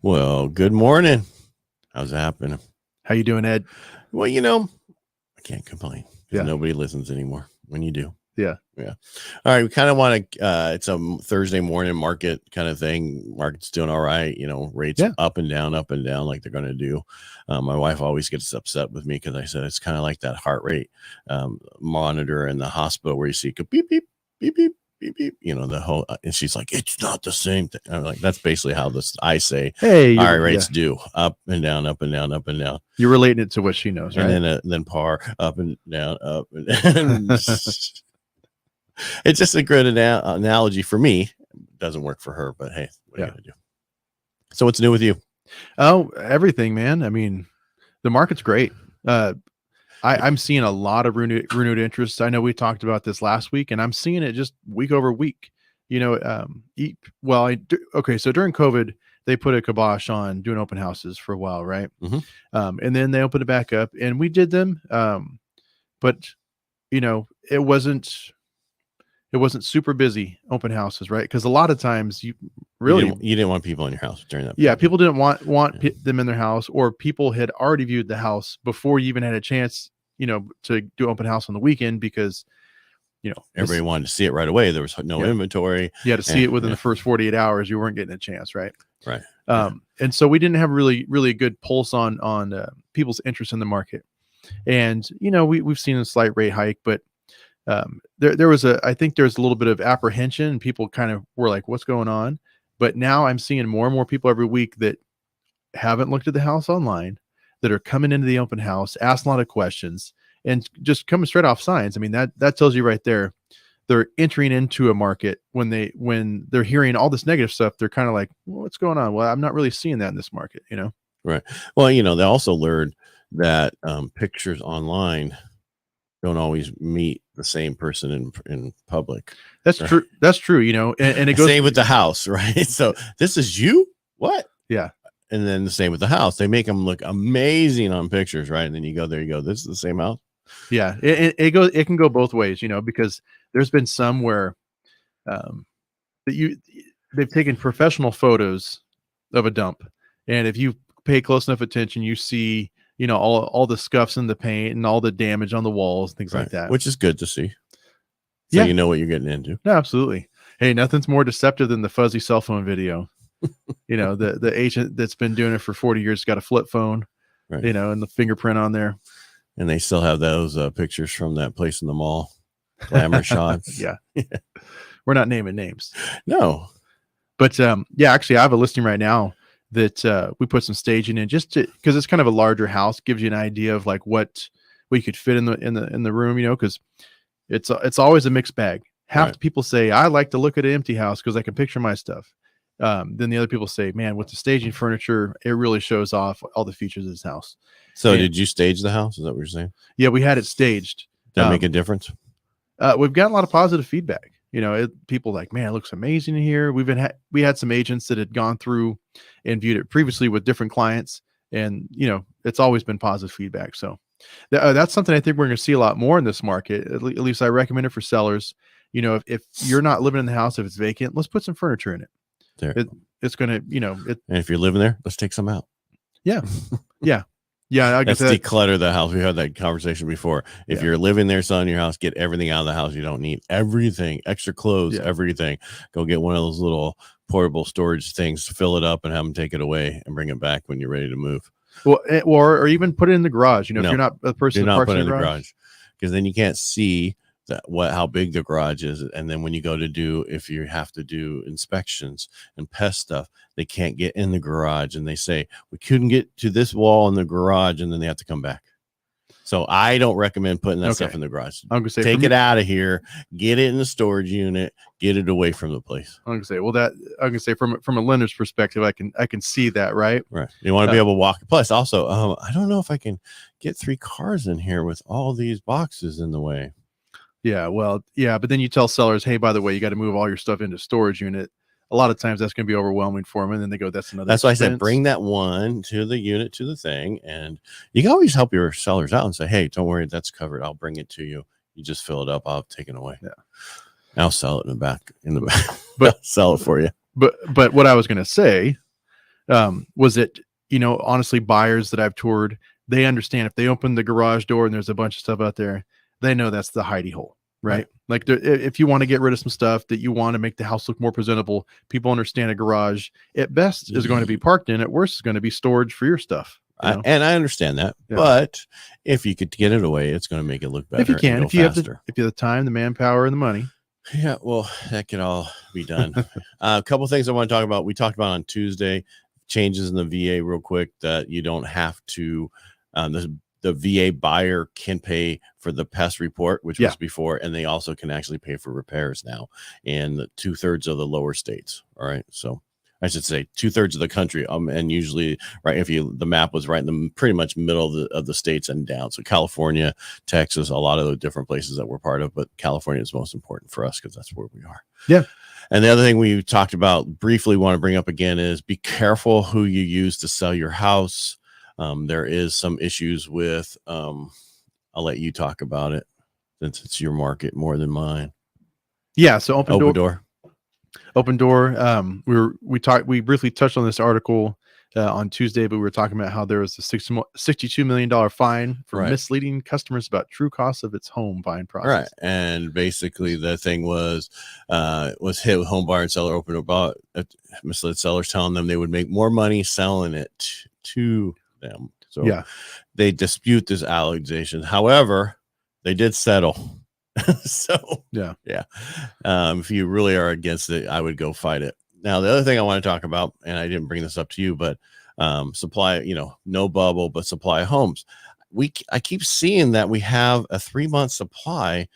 Well, good morning. How's it happening? How you doing, Ed? Well, I can't complain because nobody listens anymore when you do. Yeah. All right. We kind of want to, it's a Thursday morning market kind of thing. Market's doing all right. Rates up and down like they're going to do. My wife always gets upset with me because I said it's kind of like that heart rate monitor in the hospital where you see beep, beep, beep, beep, beep, beep, the whole, and she's like, it's not the same thing. I'm like, that's basically how I say, hey, all right, rates do up and down, up and down, up and down. You're relating it to what she knows, right? And then par up and down, up and down. It's just a good analogy for me. It doesn't work for her, but hey, what are you gonna do? So what's new with you? Oh, everything, man. I mean, the market's great. I'm seeing a lot of renewed interest. I know we talked about this last week, and I'm seeing it just week over week. So during COVID, they put a kibosh on doing open houses for a while, right? Mm-hmm. And then they opened it back up, and we did them. But it wasn't super busy open houses, right? Because a lot of times you didn't want people in your house during that. Yeah, people didn't want them in their house, or people had already viewed the house before you even had a chance, to do open house on the weekend because, everybody wanted to see it right away. There was no inventory. You had to see it within the first 48 hours. You weren't getting a chance, right? Right. And so we didn't have really, really good pulse on people's interest in the market. And, we've seen a slight rate hike, but I think there's a little bit of apprehension, and people kind of were like, what's going on? But now I'm seeing more and more people every week that haven't looked at the house online, that are coming into the open house, asking a lot of questions, and just coming straight off signs. I mean, that tells you right there, they're entering into a market when they're hearing all this negative stuff. They're kind of like, well, what's going on? Well, I'm not really seeing that in this market, Right. Well, they also learned that pictures online don't always meet the same person in public. That's true. That's true. And it goes same with the house, right? So this is you? What? Yeah. And then the same with the house. They make them look amazing on pictures, right? And then you go, there you go. This is the same house. Yeah. It can go both ways, because there's been some where they've taken professional photos of a dump. And if you pay close enough attention, you see, all the scuffs in the paint and all the damage on the walls, things like that. Which is good to see. So you know what you're getting into. No, absolutely. Hey, nothing's more deceptive than the fuzzy cell phone video. The agent that's been doing it for 40 years got a flip phone, right. And the fingerprint on there. And they still have those pictures from that place in the mall. Glamour shots. Yeah. We're not naming names. No. But actually I have a listing right now that we put some staging in just because it's kind of a larger house, gives you an idea of like what you could fit in the room, because it's always a mixed bag. Half the people say, I like to look at an empty house because I can picture my stuff. Then the other people say, man, with the staging furniture, it really shows off all the features of this house. So did you stage the house? Is that what you're saying? Yeah, we had it staged. Did that make a difference? We've got a lot of positive feedback. People like, man, it looks amazing in here. We had some agents that had gone through and viewed it previously with different clients, and it's always been positive feedback. So that's something I think we're going to see a lot more in this market. At least I recommend it for sellers. If you're not living in the house, if it's vacant, let's put some furniture in it. It's going to, and if you're living there, let's take some out. Yeah. I guess let's declutter the house. We had that conversation before. If you're living there, selling your house, get everything out of the house. You don't need everything, extra clothes, everything. Go get one of those little portable storage things, fill it up, and have them take it away and bring it back when you're ready to move. Well, or even put it in the garage. If you're not a person, do not put it in the garage, because then you can't see how big the garage is. And then when you go to if you have to do inspections and pest stuff, they can't get in the garage, and they say we couldn't get to this wall in the garage, and then they have to come back. So I don't recommend putting that stuff in the garage. I'm gonna say take it out of here, get it in the storage unit, get it away from the place. I'm gonna say from a lender's perspective, I can see that, right? Right. You want to be able to walk. Plus, also, I don't know if I can get 3 cars in here with all these boxes in the way. Yeah, well, yeah, but then you tell sellers, hey, by the way, you got to move all your stuff into storage unit. A lot of times that's going to be overwhelming for them, and then they go, that's another. That's why I said bring that one to the unit, to the thing, and you can always help your sellers out and say, hey, don't worry, that's covered. I'll bring it to you. You just fill it up. I'll take it away. Yeah, I'll sell it in the back. But sell it for you. But what I was going to say was that, honestly, buyers that I've toured, they understand if they open the garage door and there's a bunch of stuff out there, they know that's the hidey hole, right? Like if you want to get rid of some stuff that you want to make the house look more presentable, people understand a garage at best is going to be parked in, at worst is going to be storage for your stuff. And I understand that, but if you could get it away, it's going to make it look better. If you can, if you have the time, the manpower, and the money. Yeah, well, that could all be done. A couple things I want to talk about. We talked about on Tuesday, changes in the VA real quick, that you don't have to, the VA buyer can pay for the pest report, which was before, and they also can actually pay for repairs now in 2/3 of the lower states. All right. So I should say 2/3 of the country. And usually, right, if the map was right in the pretty much middle of the states and down. So California, Texas, a lot of the different places that we're part of, but California is most important for us because that's where we are. Yeah. And the other thing we talked about briefly, want to bring up again, is be careful who you use to sell your house. There is some issues with, I'll let you talk about it since it's your market more than mine. Yeah. So Open Door. We briefly touched on this article on Tuesday, but we were talking about how there was a $62 million fine for misleading customers about true costs of its home buying process. Right. And basically the thing was hit with home buyer and seller open about misled sellers telling them they would make more money selling it to them. So they dispute this allegation. However, they did settle. So if you really are against it, I would go fight it. Now, the other thing I want to talk about, and I didn't bring this up to you, but supply, no bubble, but supply of homes. I keep seeing that we have a 3-month supply.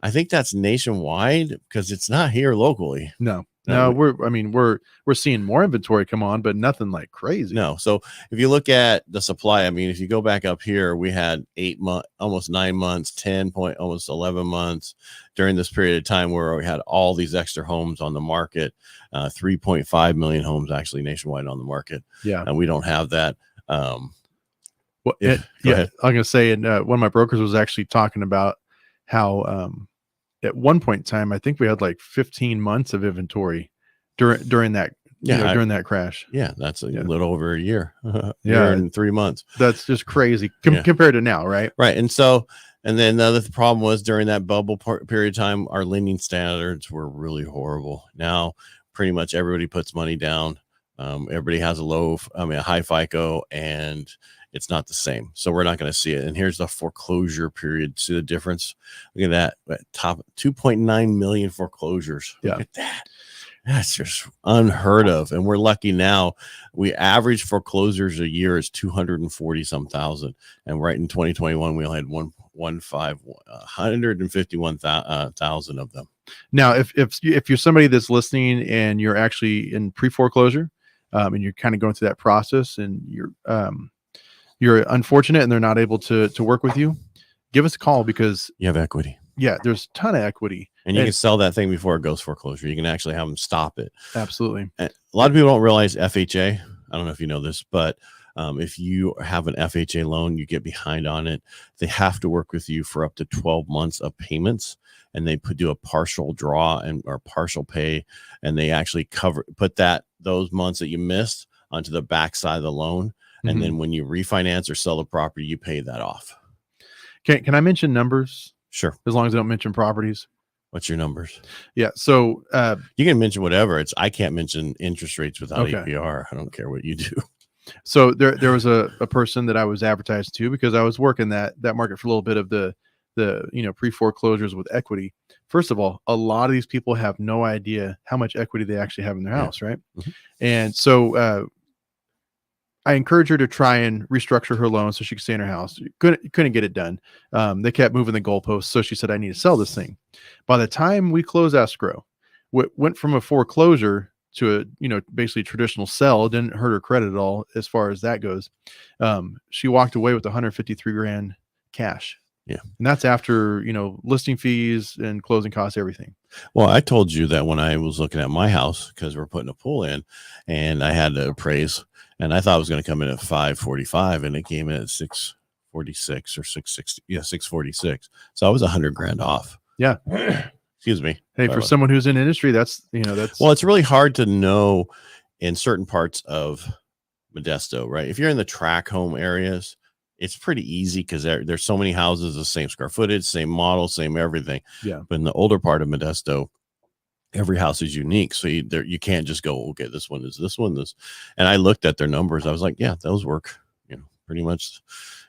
I think that's nationwide because it's not here locally. No, we're seeing more inventory come on, but nothing like crazy. No. So if you look at the supply, if you go back up here, we had 8 months, almost 9 months, almost 11 months during this period of time where we had all these extra homes on the market, 3.5 million homes actually nationwide on the market. Yeah. And we don't have that. I'm going to say, and one of my brokers was actually talking about how, at one point in time, I think we had like 15 months of inventory during that during that crash. Yeah, that's a little over a year. Year and 3 months. That's just crazy compared to now, right? Right. And so, and then the other problem was during that bubble period of time, our lending standards were really horrible. Now, pretty much everybody puts money down. Everybody has a high FICO, and it's not the same. So we're not going to see it. And here's the foreclosure period. See the difference? Look at that. Top 2.9 million foreclosures. Look at that. That's just unheard of. And we're lucky now. We average foreclosures a year is 240 some thousand. And right in 2021, we only had 151,000 of them. Now, if you're somebody that's listening and you're actually in pre-foreclosure, and you're kind of going through that process, and you're unfortunate and they're not able to work with you, give us a call, because you have equity. Yeah, there's a ton of equity. And you can sell that thing before it goes foreclosure. You can actually have them stop it. Absolutely. And a lot of people don't realize FHA. I don't know if you know this, but if you have an FHA loan, you get behind on it. They have to work with you for up to 12 months of payments, and they do a partial draw or partial pay, and they actually put those months that you missed onto the backside of the loan. And then when you refinance or sell the property, you pay that off. Can I mention numbers? Sure. As long as I don't mention properties. What's your numbers? Yeah. So you can mention whatever. I can't mention interest rates without APR. I don't care what you do. So there was a person that I was advertised to, because I was working that market for a little bit of the pre-foreclosures with equity. First of all, a lot of these people have no idea how much equity they actually have in their house, right? Mm-hmm. And so I encouraged her to try and restructure her loan so she could stay in her house. Couldn't get it done. They kept moving the goalposts. So she said, I need to sell this thing. By the time we closed escrow, went from a foreclosure to a, basically traditional sell. It didn't hurt her credit at all as far as that goes. She walked away with $153,000 cash. Yeah. And that's after, listing fees and closing costs, everything. Well, I told you that when I was looking at my house, because we're putting a pool in, and I had to appraise, and I thought it was going to come in at 545, and it came in at 646 or 660. Yeah, 646. So I was $100,000 off. Yeah. Excuse me. Hey, for someone who's in industry, that's well, it's really hard to know in certain parts of Modesto, right? If you're in the track home areas, it's pretty easy because there's so many houses, the same square footage, same model, same everything. Yeah. But in the older part of Modesto, every house is unique. So you can't just go, okay, this one is this one, this. And I looked at their numbers. I was like, yeah, those work, pretty much.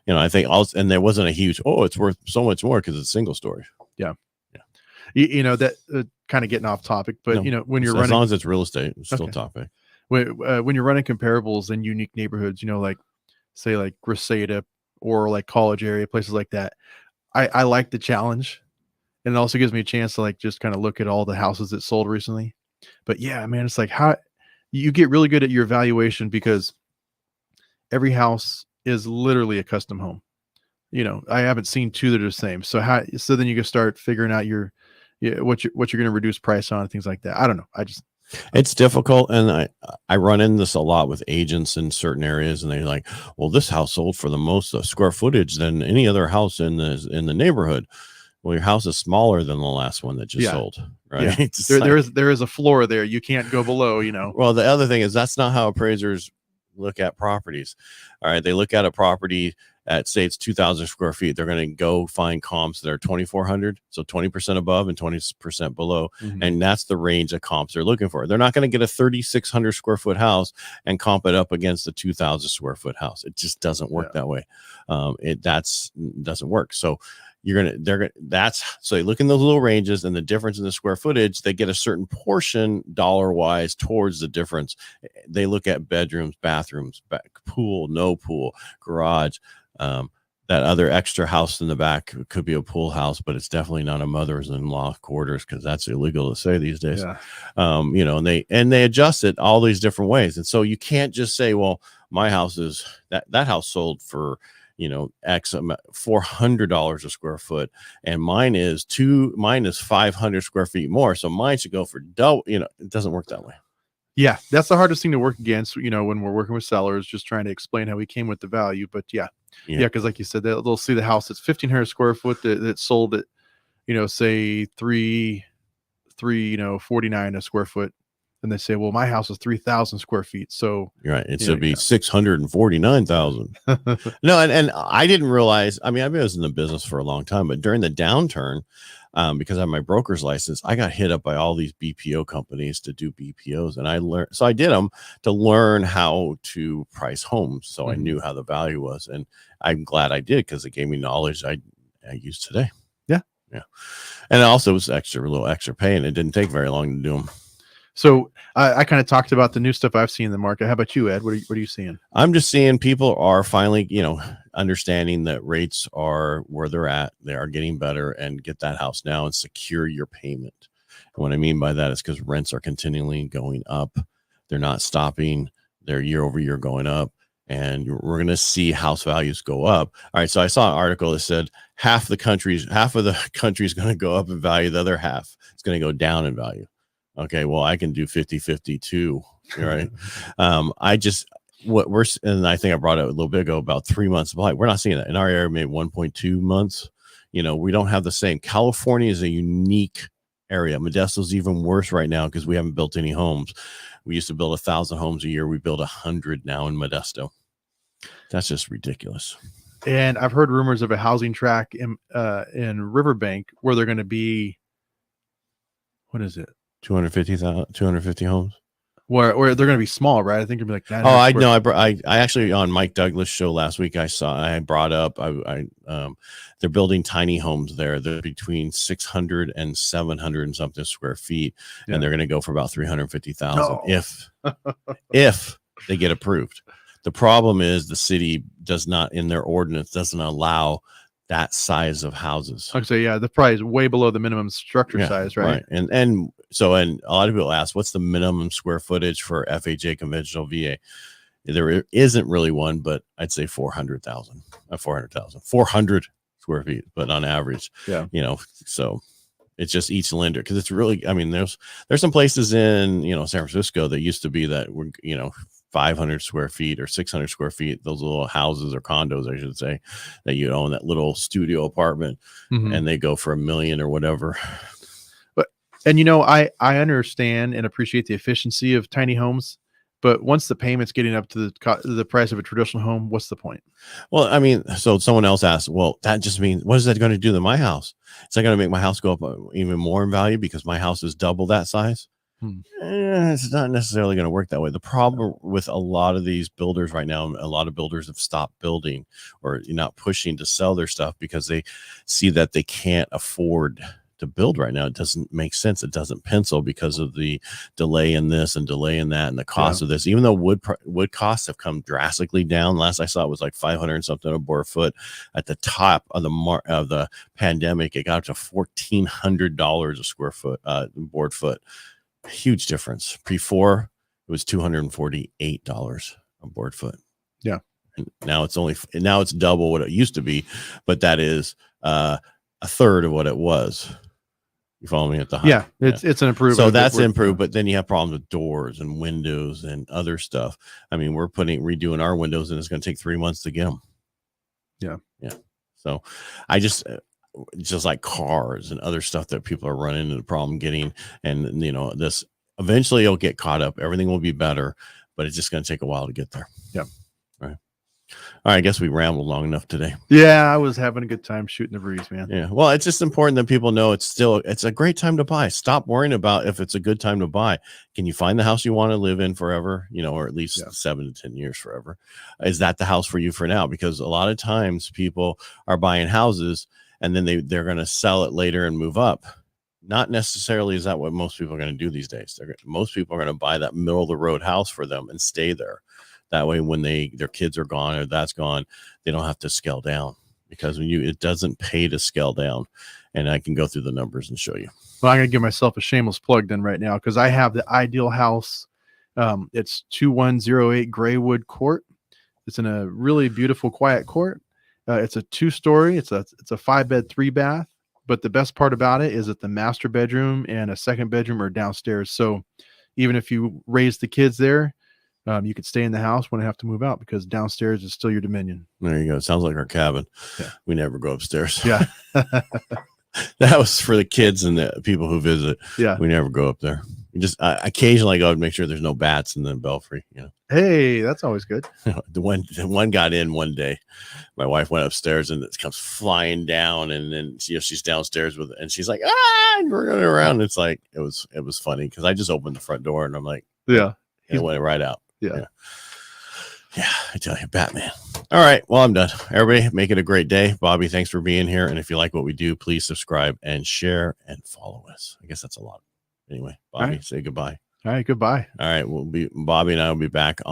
I think also, and there wasn't a huge, it's worth so much more because it's single story. Yeah. That kind of getting off topic, but when you're running, as long as it's real estate, it's still topic. When you're running comparables in unique neighborhoods, like say like Reseda or like College area, places like that, I like the challenge, and it also gives me a chance to like just kind of look at all the houses that sold recently. But yeah, man, it's like how you get really good at your evaluation because every house is literally a custom home. I haven't seen two that are the same. So then you can start figuring out what you're going to reduce price on and things like that. I don't know. It's difficult, and I run into this a lot with agents in certain areas, and they're like, well, this house sold for the most square footage than any other house in the neighborhood. Well, your house is smaller than the last one that just sold, right? Yeah. There is a floor there. You can't go below, Well, the other thing is that's not how appraisers look at properties. All right. They look at a property at, say it's 2,000 square feet. They're going to go find comps that are 2,400. So 20% above and 20% below. Mm-hmm. And that's the range of comps they're looking for. They're not going to get a 3,600 square foot house and comp it up against a 2,000 square foot house. It just doesn't work that way. It doesn't work. So so they look in those little ranges and the difference in the square footage, they get a certain portion dollar wise towards the difference. They look at bedrooms, bathrooms, pool, no pool, garage. That other extra house in the back could be a pool house, but it's definitely not a mother's-in-law quarters because that's illegal to say these days. Yeah. And they adjust it all these different ways. And so you can't just say, well, my house is that house sold for X $400 a square foot, and mine is 500 square feet more, so mine should go for double. It doesn't work that way. Yeah, that's the hardest thing to work against. When we're working with sellers, just trying to explain how we came with the value. But yeah, because like you said, they'll see the house that's 1,500 square foot that sold at say 349 a square foot. And they say, well, my house is 3,000 square feet. So you're right. It should be 649,000. No. And I didn't realize, I was in the business for a long time, but during the downturn, because I have my broker's license, I got hit up by all these BPO companies to do BPOs. And I did them to learn how to price homes. So I knew how the value was. And I'm glad I did because it gave me knowledge I use today. Yeah. Yeah. And also it was a little extra pay, and it didn't take very long to do them. So I kind of talked about the new stuff I've seen in the market. How about you, Ed? What are you seeing? I'm just seeing people are finally, understanding that rates are where they're at. They are getting better, and get that house now and secure your payment. And what I mean by that is because rents are continually going up. They're not stopping. They're year over year going up, and we're going to see house values go up. All right. So I saw an article that said half of the country is going to go up in value. The other half is going to go down in value. Okay, well, I can do 50-50 too, right? And I think I brought it a little bit ago, about 3 months. We're not seeing that in our area. Maybe 1.2 months. We don't have the same. California is a unique area. Modesto's even worse right now because we haven't built any homes. We used to build 1,000 homes a year. We build 100 now in Modesto. That's just ridiculous. And I've heard rumors of a housing track in Riverbank where they're going to be. What is it? 250 homes. Where they're going to be small, right? I think it'd be like that. Oh, I know. I actually on Mike Douglas' show last week, I brought up they're building tiny homes there. They're between 600 and 700 and something square feet, and they're going to go for about 350,000 if they get approved. The problem is the city does not, in their ordinance, doesn't allow that size of houses. Okay, yeah, the price is way below the minimum structure size, right? And so a lot of people ask, what's the minimum square footage for FHA conventional VA? There isn't really one, but I'd say 400,000, 400 square feet, but on average, so it's just each lender. Cause it's really, there's some places in, San Francisco that used to be that were, 500 square feet or 600 square feet, those little houses or condos, I should say, that you own, that little studio apartment, and they go for $1 million or whatever. And I understand and appreciate the efficiency of tiny homes, But once the payment's getting up to the price of a traditional home, what's the point? Well, I mean, so someone else asked, well, that just means, what is that going to do to my house? Is that going to make my house go up even more in value because my house is double that size? It's not necessarily going to work that way. The problem with a lot of these builders right now, a lot of builders have stopped building or not pushing to sell their stuff because they see that they can't afford to build right now. It doesn't make sense. It doesn't pencil because of the delay in this and delay in that and the cost of this. Even though wood costs have come drastically down. Last I saw it was like 500 and something a board foot. At the top of the pandemic, it got up to $1,400 a square foot board foot. Huge difference. Before it was $248 a board foot. Yeah. And now it's double what it used to be, but that is a third of what it was. You follow me at the high? Yeah, it's an improvement. So that's improved, but then you have problems with doors and windows and other stuff. I mean, we're redoing our windows, and it's going to take 3 months to get them. Yeah. So I just like cars and other stuff that people are running into the problem getting, and this eventually it'll get caught up. Everything will be better, but it's just going to take a while to get there. Yeah. All right, I guess we rambled long enough today. Yeah, I was having a good time shooting the breeze, man. Yeah, well, it's just important that people know it's a great time to buy. Stop worrying about if it's a good time to buy. Can you find the house you want to live in forever? Or at least 7 to 10 years forever. Is that the house for you for now? Because a lot of times people are buying houses and then they're going to sell it later and move up. Not necessarily is that what most people are going to do these days. Most people are going to buy that middle of the road house for them and stay there. That way, when their kids are gone or that's gone, they don't have to scale down, because it doesn't pay to scale down. And I can go through the numbers and show you. Well, I'm going to give myself a shameless plug then right now, because I have the ideal house. It's 2108 Graywood Court. It's in a really beautiful, quiet court. It's a 2-story. It's a 5-bed, 3-bath. But the best part about it is that the master bedroom and a second bedroom are downstairs. So even if you raise the kids there, you could stay in the house when I have to move out, because downstairs is still your dominion. There you go. It sounds like our cabin. Yeah. We never go upstairs. Yeah. That was for the kids and the people who visit. Yeah. We never go up there. We just occasionally go and make sure there's no bats in the belfry. Hey, that's always good. The one got in one day. My wife went upstairs and it comes flying down, and then she's downstairs and she's like, and we're running around. It's like it was funny because I just opened the front door and I'm like, yeah, it went right out. Yeah, I tell you, Batman. All right, well, I'm done. Everybody, make it a great day. Bobby, thanks for being here. And if you like what we do, please subscribe and share and follow us. I guess that's a lot. Anyway, Bobby, say goodbye. All right, goodbye. All right, Bobby and I will be back on